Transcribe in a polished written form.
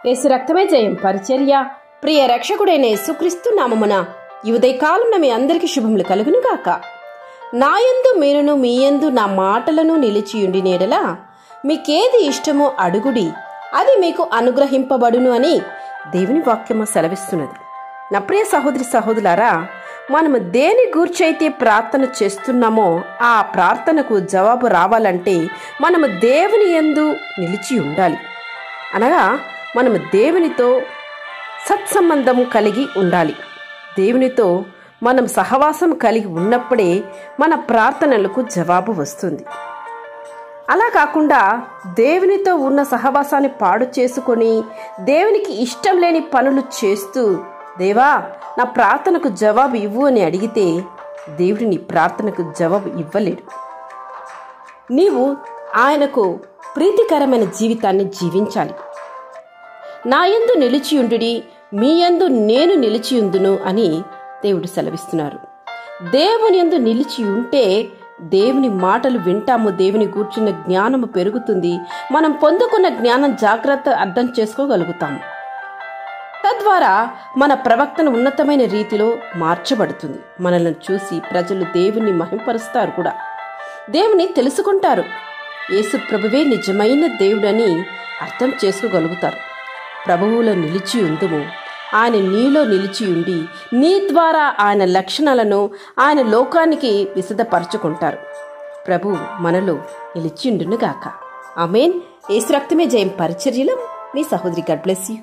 యేసు రక్తమే జయం పరిచర్య. ప్రియ రక్షకుడైన యేసుక్రీస్తు నామమున ఈ ఉదయకాలంలో మీ అందరికీ శుభములు కలుగును గాక. నాయందు మీరును మీయందు నా మాటలను నిలిచియుండి నేడలా మీకేది ఇష్టమో అడుగుడి, అది మీకు అనుగ్రహింపబడును అని దేవుని వాక్యము సెలవిస్తున్నది. నా ప్రియ సహోదరి సహోదరులారా, మనము దేని గూర్చైతే ప్రార్థన చేస్తున్నామో ఆ ప్రార్థనకు జవాబు రావాలంటే మనము దేవుని యందు నిలిచి ఉండాలి. అనగా మనము దేవునితో సత్సంబంధం కలిగి ఉండాలి. దేవునితో మనం సహవాసం కలిగి ఉన్నప్పుడే మన ప్రార్థనలకు జవాబు వస్తుంది. అలా కాకుండా దేవునితో ఉన్న సహవాసాన్ని పాడు చేసుకొని దేవునికి ఇష్టం లేని పనులు చేస్తూ దేవా నా ప్రార్థనకు జవాబు ఇవ్వు అని అడిగితే దేవుడు నీ ప్రార్థనకు జవాబు ఇవ్వలేడు. నీవు ఆయనకు ప్రీతికరమైన జీవితాన్ని జీవించాలి. నా యందు నిలిచియుండుడి, మీ యందు నేను నిలిచియుందును అని దేవుడు సెలవిస్తున్నారు. దేవుని యందు నిలిచి ఉంటే దేవుని మాటలు వింటాము, దేవుని కూర్చున్న జ్ఞానము పెరుగుతుంది. మనం పొందుకున్న జ్ఞానం జాగ్రత్త అర్థం చేసుకోగలుగుతాము. తద్వారా మన ప్రవక్తన ఉన్నతమైన రీతిలో మార్చబడుతుంది. మనల్ని చూసి ప్రజలు దేవుని మహింపరుస్తారు కూడా, దేవుని తెలుసుకుంటారు. యేసు ప్రభువే నిజమైన దేవుడని అర్థం చేసుకోగలుగుతారు. ప్రభువులో నిలిచి ఉందుము, ఆయన నీలో నిలిచి ఉండి నీ ద్వారా ఆయన లక్షణాలను ఆయన లోకానికి విశదపరచుకుంటారు. ప్రభు మనలో నిలిచి ఉండునుగాక. ఆమేన్. యేసు రక్తమే జయం పరిచర్యలో మీ సహోదరి. God bless you.